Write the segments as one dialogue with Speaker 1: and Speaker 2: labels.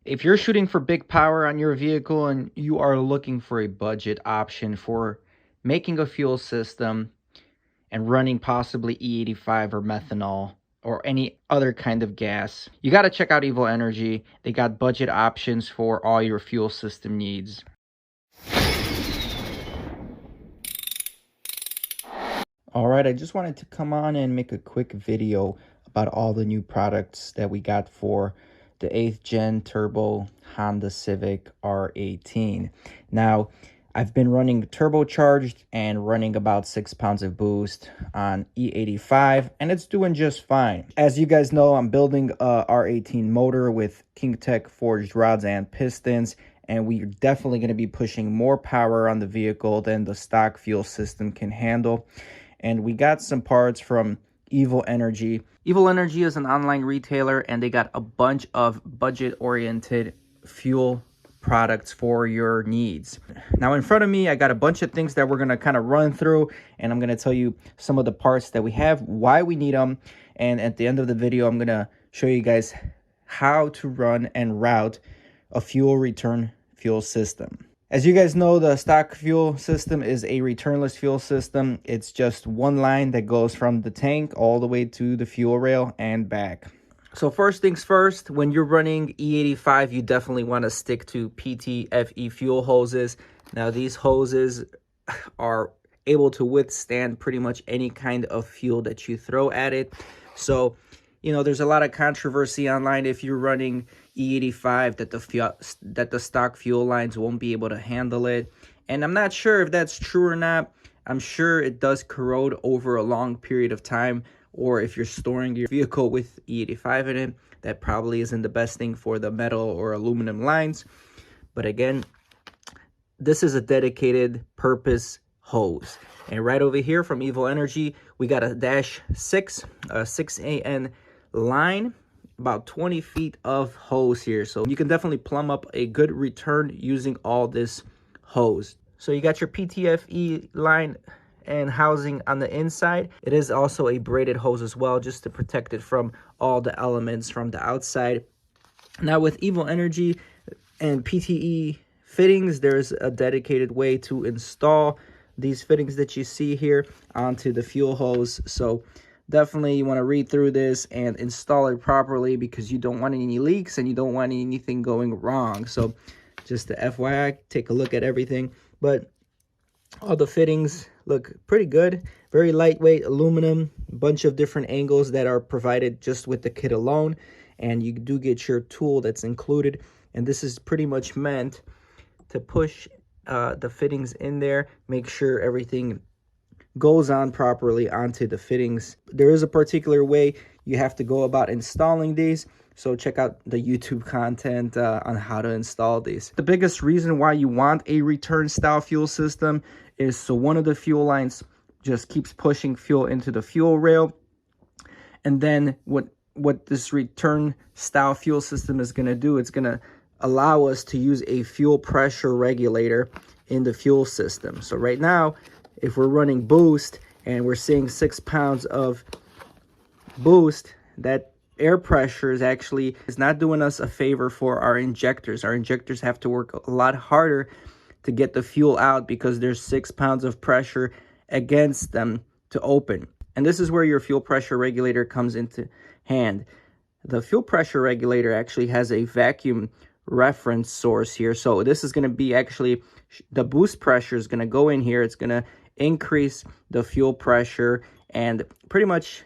Speaker 1: If you're shooting for big power on your vehicle and you are looking for a budget option for making a fuel system and running possibly E85 or methanol or any other kind of gas, you got to check out Evo Energy. They got budget options for all your fuel system needs. All right, I just wanted to come on and make a quick video about all the new products that we got for the 8th gen turbo Honda Civic R18. Now, I've been running turbocharged and running about 6 pounds of boost on E85, and it's doing just fine. As you guys know, I'm building a R18 motor with King Tech forged rods and pistons, and we're definitely going to be pushing more power on the vehicle than the stock fuel system can handle. And we got some parts from Evo Energy. Evo Energy is an online retailer, and they got a bunch of budget-oriented fuel products for your needs. Now in front of me, I got a bunch of things that we're going to kind of run through, and I'm going to tell you some of the parts that we have, why we need them, and at the end of the video, I'm going to show you guys how to run and route a fuel return fuel system. As you guys know, the stock fuel system is a returnless fuel system. It's just one line that goes from the tank all the way to the fuel rail and back. So first things first, when you're running E85, you definitely want to stick to PTFE fuel hoses. Now these hoses are able to withstand pretty much any kind of fuel that you throw at it. So, you know, there's a lot of controversy online if you're running E85 that the stock fuel lines won't be able to handle it. And I'm not sure if that's true or not. I'm sure it does corrode over a long period of time, or if you're storing your vehicle with E85 in it, that probably isn't the best thing for the metal or aluminum lines. But again, this is a dedicated purpose hose. And right over here from Evo Energy, we got a dash 6, a 6AN line, about 20 feet of hose here. So you can definitely plumb up a good return using all this hose. So you got your PTFE line and housing on the inside. It is also a braided hose as well, just to protect it from all the elements from the outside. Now with Evo Energy and PTE fittings, there's a dedicated way to install these fittings that you see here onto the fuel hose. So definitely you want to read through this and install it properly, because you don't want any leaks and you don't want anything going wrong. So just the FYI, take a look at everything. But all the fittings look pretty good. Very lightweight aluminum, bunch of different angles that are provided just with the kit alone. And you do get your tool that's included. And this is pretty much meant to push the fittings in there, make sure everything goes on properly onto the fittings. There is a particular way you have to go about installing these, so check out the YouTube content on how to install these. The biggest reason why you want a return style fuel system is so one of the fuel lines just keeps pushing fuel into the fuel rail, and then what this return style fuel system is going to do, it's going to allow us to use a fuel pressure regulator in the fuel system. So right now, if we're running boost and we're seeing 6 pounds of boost, that air pressure is not doing us a favor for our injectors. Our injectors have to work a lot harder to get the fuel out because there's 6 pounds of pressure against them to open. And this is where your fuel pressure regulator comes into hand. The fuel pressure regulator actually has a vacuum reference source here. So this is going to be actually, the boost pressure is going to go in here. It's going to increase the fuel pressure, and pretty much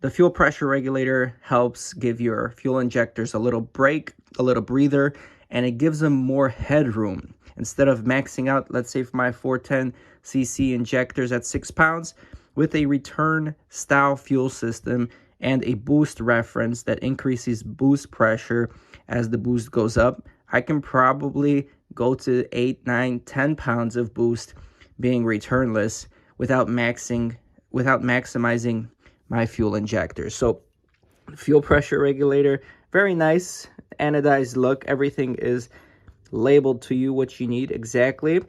Speaker 1: the fuel pressure regulator helps give your fuel injectors a little break, a little breather, and it gives them more headroom. Instead of maxing out, let's say for my 410cc injectors at 6 pounds, with a return style fuel system and a boost reference that increases boost pressure as the boost goes up, I can probably go to 8, 9, 10 pounds of boost being returnless without maximizing my fuel injectors. So fuel pressure regulator, very nice anodized look. Everything is labeled to you what you need exactly.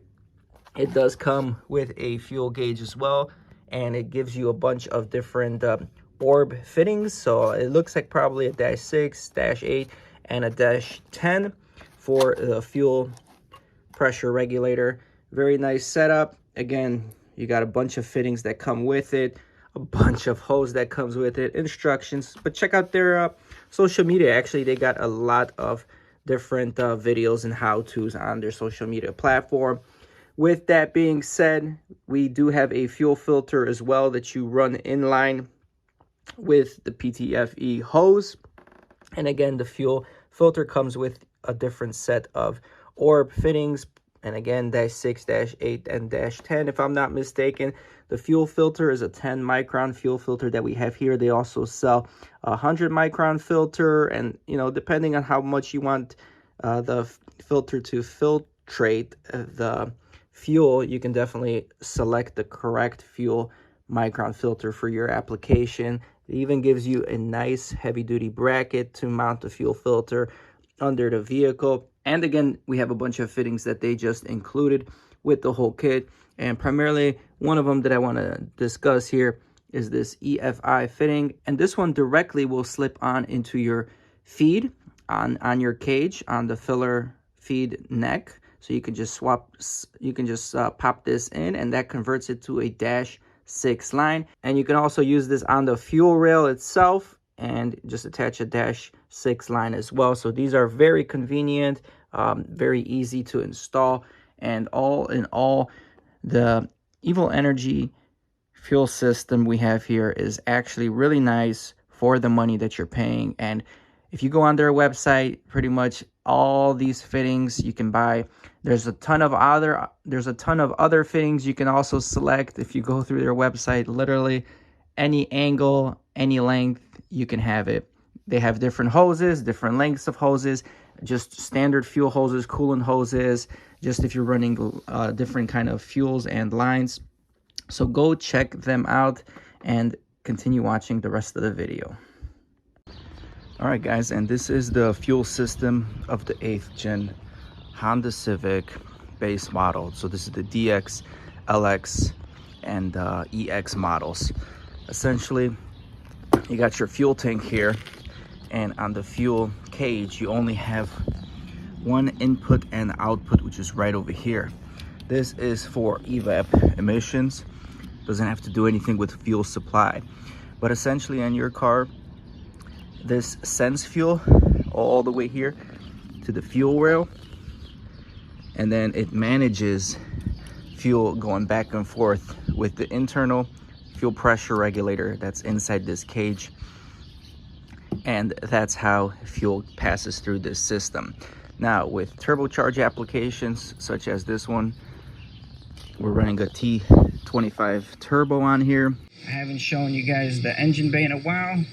Speaker 1: It does come with a fuel gauge as well, and it gives you a bunch of different orb fittings. So it looks like probably a -6, -8, and a dash 10 for the fuel pressure regulator. Very nice setup. Again, you got a bunch of fittings that come with it, a bunch of hose that comes with it, instructions. But check out their social media. Actually, they got a lot of different videos and how-tos on their social media platform. With that being said, we do have a fuel filter as well that you run in line with the PTFE hose. And again, the fuel filter comes with a different set of orb fittings. And again, -6, -8, and -10, if I'm not mistaken. The fuel filter is a 10 micron fuel filter that we have here. They also sell a 100 micron filter. And, you know, depending on how much you want the filter to filtrate the fuel, you can definitely select the correct fuel micron filter for your application. It even gives you a nice heavy-duty bracket to mount the fuel filter under the vehicle. And again, we have a bunch of fittings that they just included with the whole kit. And primarily, one of them that I want to discuss here is this E85 fitting. And this one directly will slip on into your feed on your cage, on the filler feed neck. So you can just pop this in, and that converts it to a -6 line. And you can also use this on the fuel rail itself and just attach a -6 line as well. So these are very convenient, very easy to install. And all in all, the Evil Energy fuel system we have here is actually really nice for the money that you're paying. And if you go on their website, pretty much all these fittings you can buy. There's a ton of other fittings you can also select. If you go through their website, literally any angle, any length, you can have it. They have different hoses, different lengths of hoses, just standard fuel hoses, coolant hoses, just if you're running different kind of fuels and lines. So go check them out and continue watching the rest of the video. All right, guys, and this is the fuel system of the 8th gen Honda Civic base model. So this is the DX, LX, and EX models. Essentially, you got your fuel tank here, and on the fuel cage, you only have one input and output, which is right over here. This is for evap emissions. Doesn't have to do anything with fuel supply. But essentially on your car, this sends fuel all the way here to the fuel rail, and then it manages fuel going back and forth with the internal fuel pressure regulator that's inside this cage. And that's how fuel passes through this system. Now, with turbocharge applications such as this one, we're running a T25 turbo on here. I haven't shown you guys the engine bay in a while.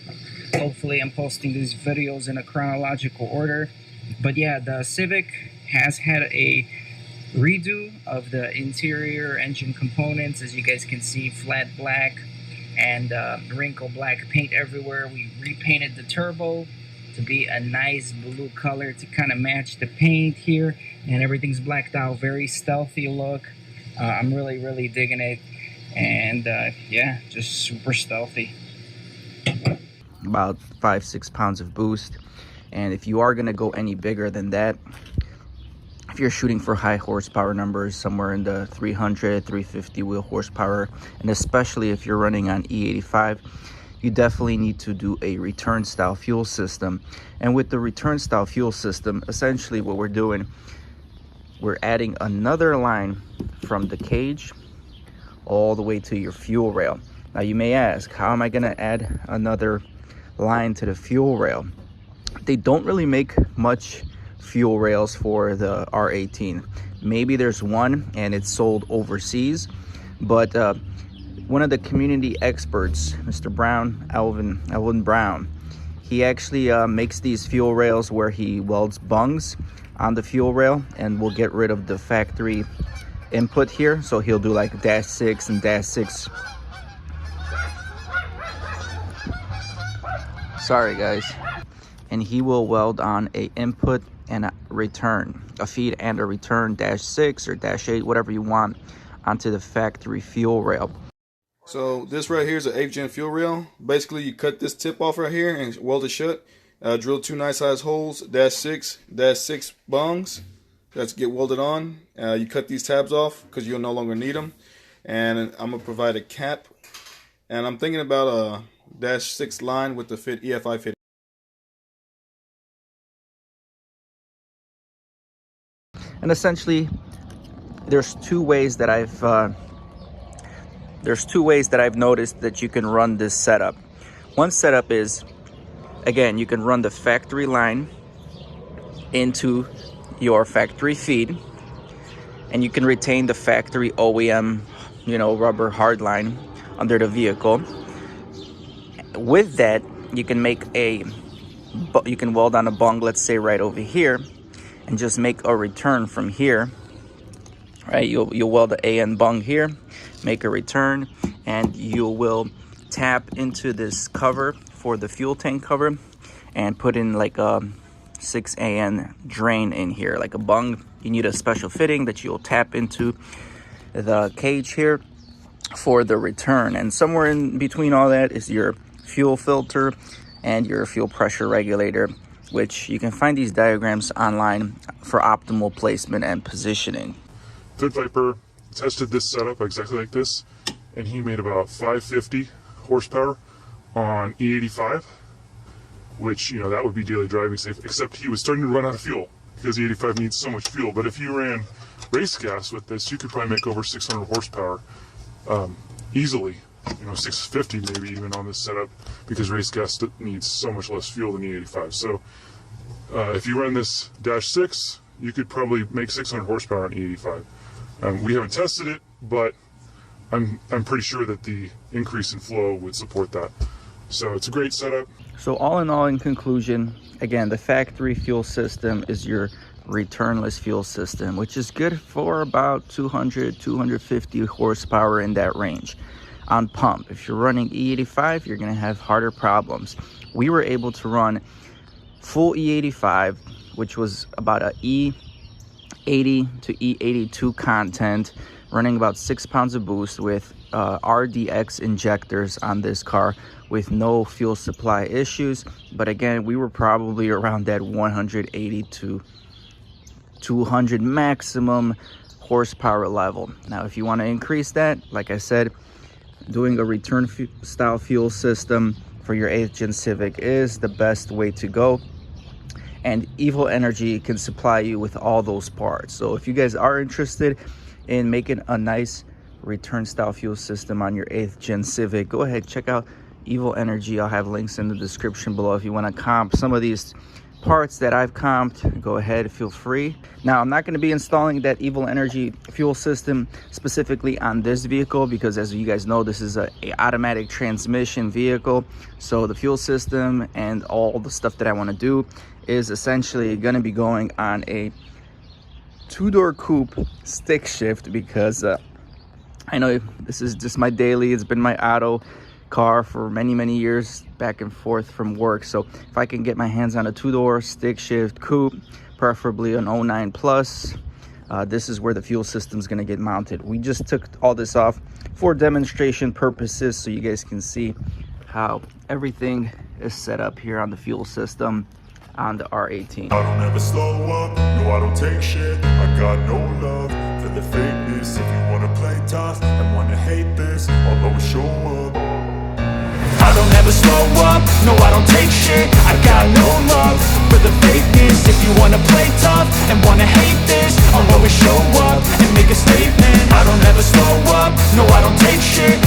Speaker 1: Hopefully I'm posting these videos in a chronological order. But yeah, the Civic has had a redo of the interior engine components. As you guys can see, flat black and wrinkle black paint everywhere. We repainted the turbo to be a nice blue color to kind of match the paint here, and everything's blacked out. Very stealthy look. I'm really digging it. And yeah, just super stealthy. About 5-6 pounds of boost. And if you are going to go any bigger than that, if you're shooting for high horsepower numbers, somewhere in the 300 350 wheel horsepower, and especially if you're running on E85, you definitely need to do a return style fuel system. And with the return style fuel system, essentially what we're doing, we're adding another line from the cage all the way to your fuel rail. Now you may ask, how am I going to add another line to the fuel rail? They don't really make much fuel rails for the R18. Maybe there's one and it's sold overseas, but one of the community experts, Mr. Brown, Elvin Brown, he actually makes these fuel rails where he welds bungs on the fuel rail and will get rid of the factory input here. So he'll do like -6 and -6. Sorry guys. And he will weld on a input and a return, a feed and a return, -6 or -8, whatever you want, onto the factory fuel rail.
Speaker 2: So this right here is an 8th gen fuel rail. Basically, you cut this tip off right here and weld it shut. Drill 2 nice size holes, -6 bungs that get welded on. You cut these tabs off because you'll no longer need them. And I'm gonna provide a cap. And I'm thinking about a -6 line with the fit E85 fit.
Speaker 1: And essentially, there's two ways that I've noticed that you can run this setup. One setup is, again, you can run the factory line into your factory feed, and you can retain the factory OEM, rubber hard line under the vehicle. With that, you can weld on a bung, let's say right over here, and just make a return from here. Right, you'll weld the AN bung here, make a return, and you will tap into this cover for the fuel tank cover and put in like a 6 AN drain in here, like a bung. You need a special fitting that you'll tap into the cage here for the return. And somewhere in between all that is your fuel filter and your fuel pressure regulator, which you can find these diagrams online for optimal placement and positioning.
Speaker 3: Good Viper tested this setup exactly like this, and he made about 550 horsepower on E85, which, that would be daily driving safe, except he was starting to run out of fuel because E85 needs so much fuel. But if you ran race gas with this, you could probably make over 600 horsepower easily, 650 maybe even on this setup, because race gas needs so much less fuel than E85. So if you run this -6, you could probably make 600 horsepower on E85. We haven't tested it, but I'm pretty sure that the increase in flow would support that. So it's a great setup.
Speaker 1: So all in all, in conclusion, again, the factory fuel system is your returnless fuel system, which is good for about 200, 250 horsepower in that range on pump. If you're running E85, you're going to have harder problems. We were able to run full E85, which was about a E80 to E82 content, running about 6 pounds of boost with RDX injectors on this car with no fuel supply issues. But again, we were probably around that 180 to 200 maximum horsepower level. Now, if you want to increase that, like I said, doing a return style fuel system for your 8th gen Civic is the best way to go. And Evil Energy can supply you with all those parts. So if you guys are interested in making a nice return style fuel system on your 8th gen Civic, go ahead, check out Evil Energy. I'll have links in the description below. If you want to comp some of these parts that I've comped, go ahead, feel free. Now, I'm not going to be installing that Evil Energy fuel system specifically on this vehicle because, as you guys know, this is a automatic transmission vehicle. So the fuel system and all the stuff that I want to do is essentially going to be going on a 2-door coupe stick shift, because I know this is just my daily. It's been my auto car for many years, back and forth from work. So if I can get my hands on a 2-door stick shift coupe, preferably an 09 plus, this is where the fuel system is going to get mounted. We just took all this off for demonstration purposes so you guys can see how everything is set up here on the fuel system on the R18.
Speaker 4: I don't ever slow up, no I don't take shit. I got no love for the fakeness. If you wanna play tough and wanna hate this, I'll always show up. I don't ever slow up, no I don't take shit. I got no love for the fakeness. If you wanna play tough and wanna hate this, I'll always show up and make a statement. I don't ever slow up, no I don't take shit.